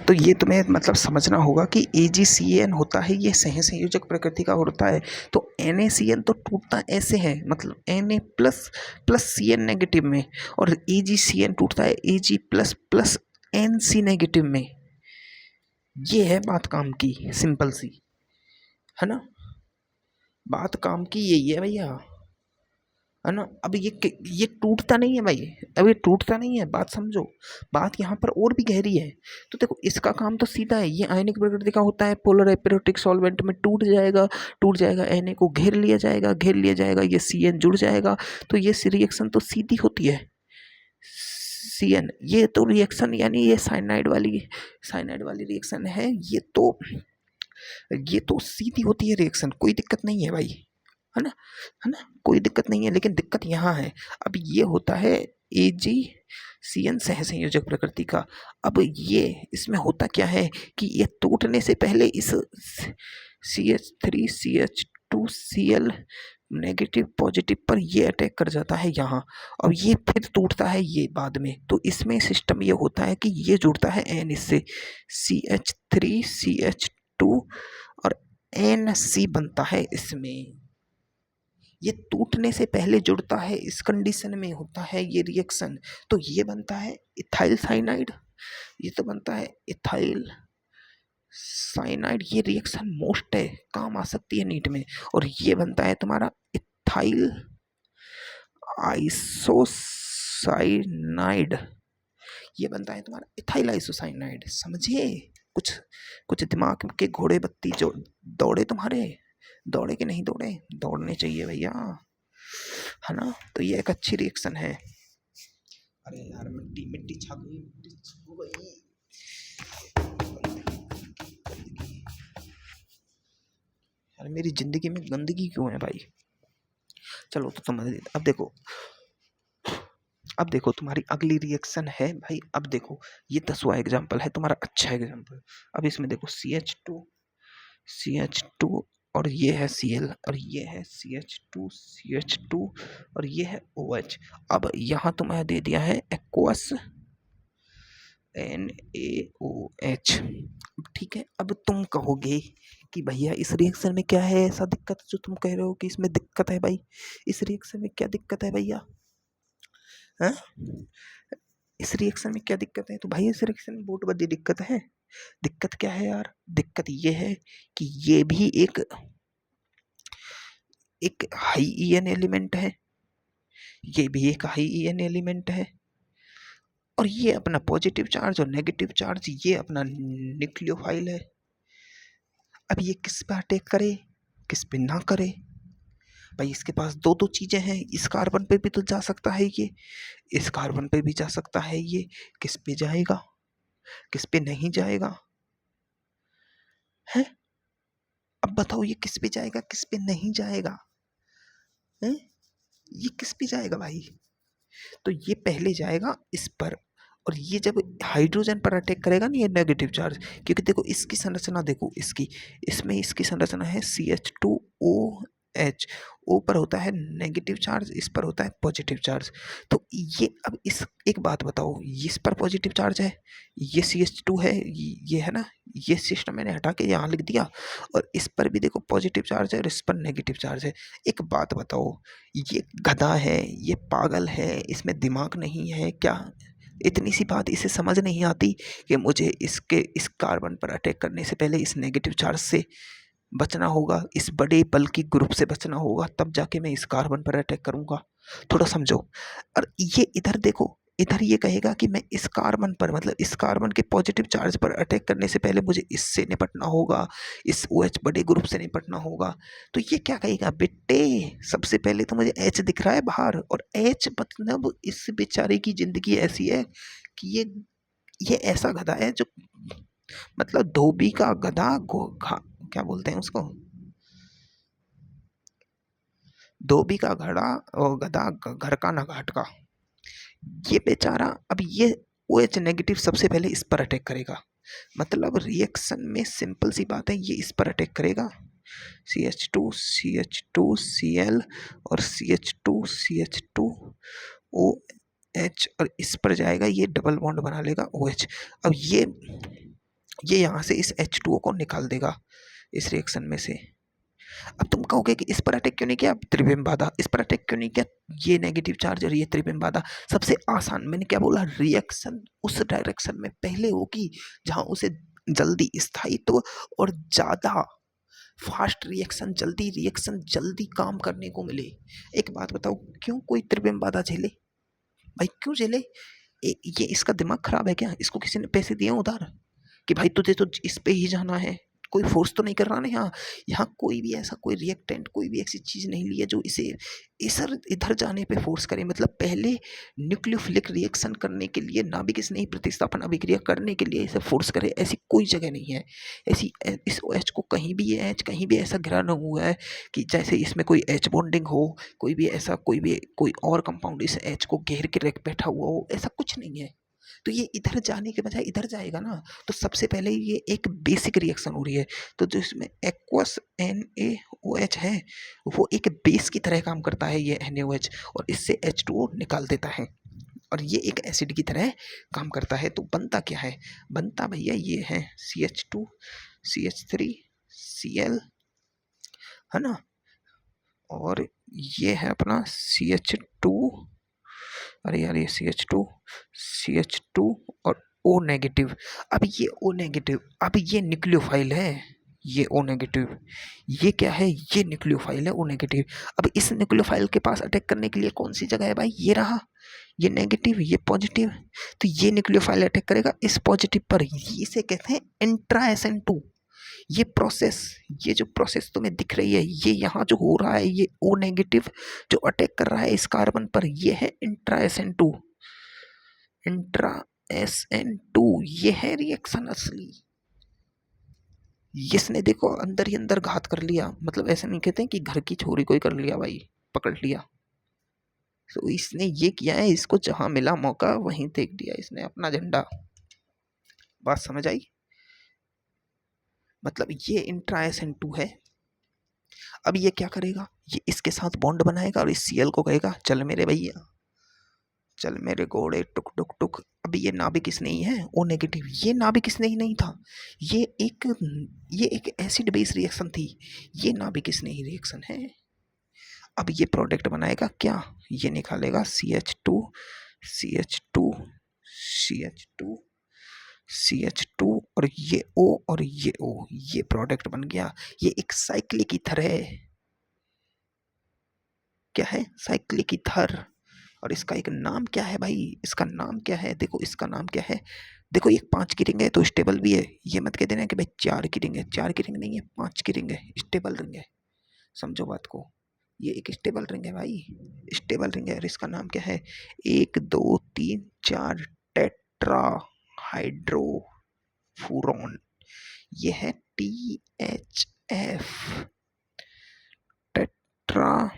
तो ये तुम्हें मतलब समझना होगा कि AgCN होता है ये सह संयोजक प्रकृति का होता है। तो NaCN तो टूटता ऐसे है, मतलब Na plus plus Cn negative में, और AgCN टूटता है Ag plus plus Nc negative में। ये है बात काम की, सिंपल सी, है ना। बात काम की यही है भैया, है ना। अब ये टूटता नहीं है भाई, अब ये टूटता नहीं है, बात समझो। बात यहाँ पर और भी गहरी है। तो देखो इसका काम तो सीधा है, ये आयनिक प्रकृति का होता है, पोलर एपिरोटिक सॉल्वेंट में टूट जाएगा, Na को घेर लिया जाएगा, ये Cn जुड़ जाएगा। तो ये रिएक्शन तो सीधी होती है, Cn, ये तो रिएक्शन यानी ये साइनाइड वाली रिएक्शन है, ये तो सीधी होती है रिएक्शन, कोई दिक्कत नहीं है भाई, है ना, है ना, कोई दिक्कत नहीं है। लेकिन दिक्कत यहाँ है, अब ये होता है AgCN सह संयोजक प्रकृति का। अब ये इसमें होता क्या है कि ये टूटने से पहले इस CH3CH2Cl नेगेटिव पॉजिटिव पर ये अटैक कर जाता है यहाँ, और ये फिर टूटता है ये बाद में। तो इसमें सिस्टम ये होता है कि ये जुड़ता है N इससे, CH3CH2 और NC बनता है इसमें। ये टूटने से पहले जुड़ता है, इस कंडीशन में होता है ये रिएक्शन। तो ये बनता है इथाइल साइनाइड, ये तो बनता है इथाइल साइनाइड। ये रिएक्शन मोस्ट है, काम आ सकती है नीट में। और ये बनता है तुम्हारा इथाइल आइसोसाइनाइड, ये बनता है तुम्हारा इथाइल आइसोसाइनाइड। समझिए, कुछ दिमाग के घोड़े बत्ती जो दौड़े तुम्हारे, दौड़े कि नहीं दौड़े, दौड़ने चाहिए भैया, है ना। तो ये एक अच्छी रिएक्शन है। अरे यार मिट्टी छा गई, यार मेरी जिंदगी में गंदगी क्यों है भाई। चलो तो समझ, अब देखो तुम्हारी अगली रिएक्शन है भाई। अब देखो ये 10वां एग्जाम्पल है तुम्हारा, अच्छा एग्जाम्पल। अब इसमें देखो CH2 और ये है Cl और ये है CH2 और ये है OH। अब यहाँ तुम्हें दे दिया है एक्वस NaOH, ठीक है। अब तुम कहोगे कि भैया इस रिएक्शन में क्या है ऐसा दिक्कत जो तुम कह रहे हो कि इसमें दिक्कत है भाई, इस रिएक्शन में क्या दिक्कत है भैया, हैं? इस रिएक्शन में क्या दिक्कत है? तो भाई इस रिएक्शन में बहुत बड़ी दिक्कत है। दिक्कत क्या है यार? दिक्कत ये है कि ये भी एक हाई EN एलिमेंट है, ये भी एक हाई EN एलिमेंट है, और ये अपना पॉजिटिव चार्ज और नेगेटिव चार्ज ये अपना न्यूक्लियोफाइल है। अब ये किस पे अटैक करे, किस पे ना करे भाई? इसके पास दो चीजें हैं, इस कार्बन पे भी तो जा सकता है ये, इस कार्बन पे भी जा सकता है ये। किस पे जाएगा, किस पे नहीं जाएगा है? अब बताओ ये किस पे जाएगा, किस पे नहीं जाएगा है? ये किस पे जाएगा भाई? तो ये पहले जाएगा इस पर, और ये जब हाइड्रोजन पर अटैक करेगा ना ये नेगेटिव चार्ज, क्योंकि देखो इसकी संरचना देखो, इसकी संरचना है CH2OH, O पर होता है नेगेटिव चार्ज, इस पर होता है पॉजिटिव चार्ज। तो ये अब इस एक बात बताओ, इस पर पॉजिटिव चार्ज है, ये CH2 है, ये है ना, ये सिस्टम मैंने हटा के यहाँ लिख दिया, और इस पर भी देखो पॉजिटिव चार्ज है और इस पर नेगेटिव चार्ज है। एक बात बताओ, ये गधा है, ये पागल है, इसमें दिमाग नहीं है क्या? इतनी सी बात इसे समझ नहीं आती कि मुझे इस कार्बन पर अटैक करने से पहले इस नेगेटिव चार्ज से बचना होगा, इस बड़े बल्कि ग्रुप से बचना होगा, तब जाके मैं इस कार्बन पर अटैक करूंगा। थोड़ा समझो। और ये इधर देखो, इधर ये कहेगा कि मैं इस कार्बन पर, मतलब इस कार्बन के पॉजिटिव चार्ज पर अटैक करने से पहले मुझे इससे निपटना होगा, इस OH बड़े ग्रुप से निपटना होगा। तो ये क्या कहेगा, बेटे सबसे पहले तो मुझे H दिख रहा है बाहर, और H मतलब इस बेचारे की जिंदगी ऐसी है कि ये ऐसा गधा है जो, मतलब धोबी का गधा, क्या बोलते हैं उसको, धोबी का घड़ा और गधा घर का ना घाट का। ये बेचारा, अब ये OH नेगेटिव सबसे पहले इस पर अटैक करेगा, मतलब रिएक्शन में सिंपल सी बात है, ये इस पर अटैक करेगा, CH2CH2Cl और CH2CH2OH, और इस पर जाएगा, ये डबल बॉन्ड बना लेगा OH। अब ये यहाँ से इस H2O को निकाल देगा इस रिएक्शन में से। अब तुम कहोगे कि इस पर अटैक क्यों नहीं किया, त्रिविम बाधा, इस पर अटैक क्यों नहीं किया, ये नेगेटिव चार्ज और ये त्रिविम बाधा। सबसे आसान, मैंने क्या बोला, रिएक्शन उस डायरेक्शन में पहले होगी जहां उसे जल्दी स्थायित्व और ज्यादा फास्ट रिएक्शन जल्दी काम करने को मिले। एक बात बताओ, क्यों कोई त्रिविम बाधा झेले भाई, क्यों झेले? ये इसका दिमाग खराब है क्या? इसको किसी ने पैसे दिए उधार कि भाई तुझे तो इस पे ही जाना है? कोई फोर्स तो नहीं कर रहा ना यहाँ। यहाँ कोई भी ऐसा कोई रिएक्टेंट, कोई भी ऐसी चीज नहीं ली है जो इसे इधर इधर जाने पे फोर्स करे। मतलब पहले न्यूक्लियोफिलिक रिएक्शन करने के लिए, नाभिक स्नेही प्रतिस्थापन अभिक्रिया करने के लिए इसे फोर्स करे, ऐसी कोई जगह नहीं है। ऐसी इस OH को कहीं भी, ये H कहीं भी ऐसा घिरा ना हुआ है कि जैसे इसमें कोई H बॉन्डिंग हो, कोई भी ऐसा कोई और कंपाउंड इस H को घेर के रख बैठा हुआ हो, ऐसा कुछ नहीं है। तो ये इधर जाने के बजाय इधर जाएगा ना। तो सबसे पहले ये एक बेसिक रिएक्शन हो रही है। तो जो इसमें एक्वस NaOH है वो एक बेस की तरह काम करता है ये NaOH, और इससे H2O निकाल देता है, और ये एक एसिड की तरह काम करता है। तो बनता क्या है? बनता भैया ये है CH2 CH3 Cl, है ना, और ये है अपना CH2, अरे यार ये CH2 और O नेगेटिव। अब ये O नेगेटिव, अब ये न्यूक्लियोफाइल है, ये O नेगेटिव, ये क्या है, ये न्यूक्लियोफाइल है O नेगेटिव। अब इस न्यूक्लियोफाइल के पास अटैक करने के लिए कौन सी जगह है भाई? ये रहा, ये नेगेटिव ये पॉजिटिव। तो ये न्यूक्लियोफाइल अटैक करेगा इस पॉजिटिव पर, इसे कहते हैं इंट्रा SN2। ये प्रोसेस, ये जो प्रोसेस तुम्हें दिख रही है, ये यहाँ जो हो रहा है, ये O नेगेटिव जो अटैक कर रहा है इस कार्बन पर, ये है इंट्रा SN2। इंट्रा SN2 ये है रिएक्शन असली। इसने देखो अंदर ही अंदर घात कर लिया। मतलब ऐसे नहीं कहते कि घर की छोरी कोई कर लिया भाई, पकड़ लिया। तो इसने ये किया है, इसको जहां मिला मौका वहीं देख दिया इसने अपना झंडा। बात समझ आई? मतलब ये इंट्रा SN2 है। अब ये क्या करेगा, ये इसके साथ बॉन्ड बनाएगा और इस Cl को कहेगा चल मेरे भैया, चल मेरे घोड़े टुक टुक टुक। अब ये नाभिक स्नेही है O नेगेटिव, ये नाभिक स्नेही नहीं था, ये एक एसिड बेस रिएक्शन थी, ये नाभिक स्नेही रिएक्शन है। अब ये प्रोडक्ट बनाएगा क्या, ये निकालेगा CH2 CH2 CH2 CH2 और ये O और ये O, ये प्रोडक्ट बन गया। ये एक साइक्लिक ईथर है। क्या है? Cyclic ether. और इसका एक नाम क्या है भाई, इसका नाम क्या है? देखो इसका नाम क्या है, देखो ये 5 की रिंग है तो स्टेबल भी है। ये मत कह देना कि भाई 4 की रिंग है, 4 की रिंग नहीं है, 5 की रिंग है, स्टेबल रिंग है। समझो बात को, ये एक स्टेबल रिंग है भाई, स्टेबल रिंग है। और इसका नाम क्या है? 1 2 3 4 टेट्रा हाइड्रोफ्यूरॉन। ये है THF, टेट्रा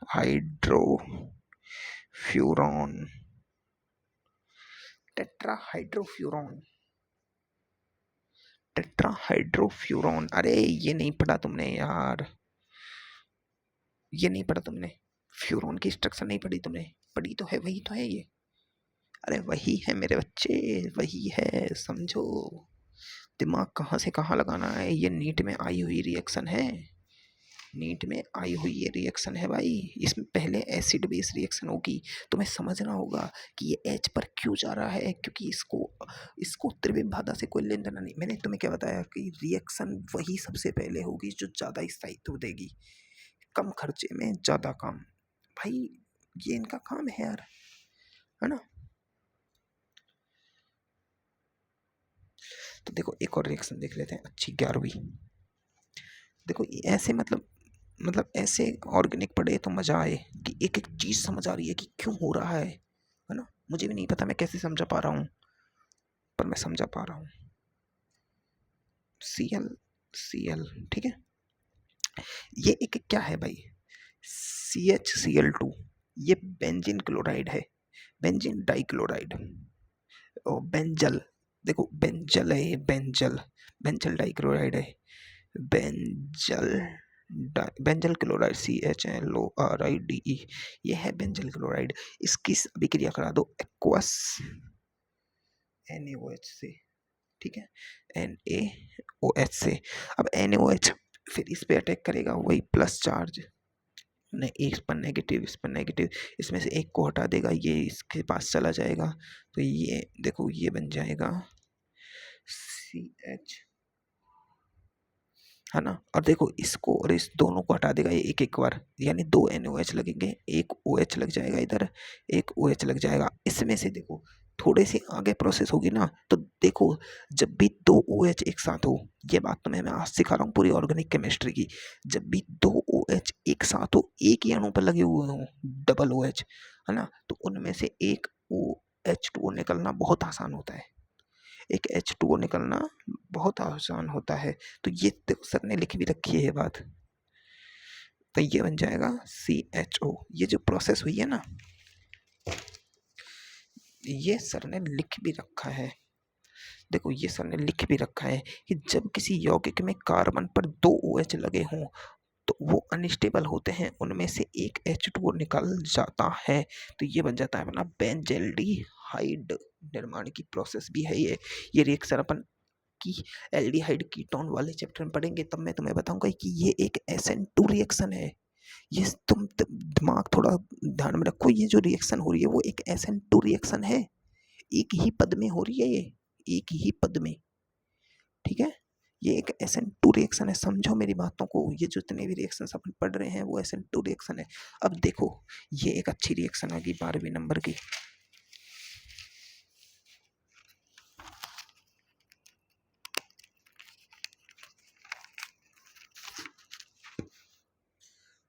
हाइड्रोफ्यूरॉन, टेट्राहाइड्रोफ्यूरॉन, टेट्राहाइड्रोफ्यूरॉन। अरे ये नहीं पढ़ा तुमने यार, ये नहीं पढ़ा तुमने, फ्यूरॉन की स्ट्रक्चर नहीं पढ़ी तुमने? पढ़ी तो है, वही तो है ये। अरे वही है मेरे बच्चे, वही है, समझो। दिमाग कहाँ से कहाँ लगाना है। ये नीट में आई हुई रिएक्शन है, नीट में आई हुई ये रिएक्शन है भाई। इसमें पहले एसिड बेस रिएक्शन होगी, तुम्हें समझना होगा कि ये H पर क्यों जा रहा है, क्योंकि इसको त्रिविम बाधा से कोई लेन देना नहीं। मैंने तुम्हें क्या बताया कि रिएक्शन वही सबसे पहले होगी जो ज़्यादा स्थायित्व देगी, कम खर्चे में ज़्यादा काम। भाई ये इनका काम है यार, है ना। तो देखो एक और रिएक्शन देख लेते हैं, अच्छी 11वीं। देखो ऐसे मतलब ऐसे ऑर्गेनिक पढ़े तो मज़ा आए कि एक एक चीज़ समझ आ रही है कि क्यों हो रहा है ना। मुझे भी नहीं पता मैं कैसे समझा पा रहा हूँ, पर मैं समझा पा रहा हूँ। Cl ठीक है। ये एक क्या है भाई, CHCl2, ये बेंजीन क्लोराइड है, बेंजीन डाइक्लोराइड और बेंजल। देखो बेंजल है, ये बेंजल डाइक्लोराइड है, बेंजल बेंजल क्लोराइड CHLORIDE, ये है बेंजल क्लोराइड। इसकी अभिक्रिया करा दो एक्वस NaOH से, ठीक है, NaOH से। अब NaOH फिर इस पे अटैक करेगा, वही प्लस चार्ज, नहीं इस पर नेगेटिव, इस पर नेगेटिव, इसमें से एक को हटा देगा, ये इसके पास चला जाएगा, तो ये देखो ये बन जाएगा CH, है ना। और देखो इसको और इस दोनों को हटा देगा ये एक एक बार, यानी 2 NaOH लगेंगे, एक OH लग जाएगा इधर, एक OH लग जाएगा। इसमें से देखो थोड़े से आगे प्रोसेस होगी ना, तो देखो जब भी 2 OH एक साथ हो, ये बात तो मैं आज सिखा रहा हूँ पूरी ऑर्गेनिक केमिस्ट्री की, जब भी 2 OH एक साथ हो, एक ही अणु पर लगे हुए हों, डबल OH, है ना, तो उनमें से एक OH2O निकलना बहुत आसान होता है, एक H2O निकलना बहुत आसान होता है। तो ये देखो सर ने लिख भी रखी है ये बात, तो ये बन जाएगा CHO। ये जो प्रोसेस हुई है ना, ये सर ने लिख भी रखा है, देखो ये सर ने लिख भी रखा है कि जब किसी यौगिक में कार्बन पर 2 OH लगे हों तो वो अनस्टेबल होते हैं, उनमें से एक H2O निकल जाता है, तो ये बन जाता है अपना बेंजल्डिहाइड। निर्माण की प्रोसेस भी है ये रिएक्शन अपन की एल्डिहाइड कीटोन वाले चैप्टर में पढ़ेंगे, तब मैं तुम्हें बताऊंगा कि ये एक SN2 रिएक्शन है। ये तुम दिमाग थोड़ा ध्यान में रखो, ये जो रिएक्शन हो रही है वो एक SN2 रिएक्शन है, एक ही पद में हो रही है, ये एक ही पद में, ठीक है। ये एक SN2 रिएक्शन है, समझो मेरी बातों को, ये जितने भी रिएक्शन अपन पढ़ रहे हैं वो SN2 रिएक्शन है। अब देखो ये एक अच्छी रिएक्शन आ गई 12वें नंबर की,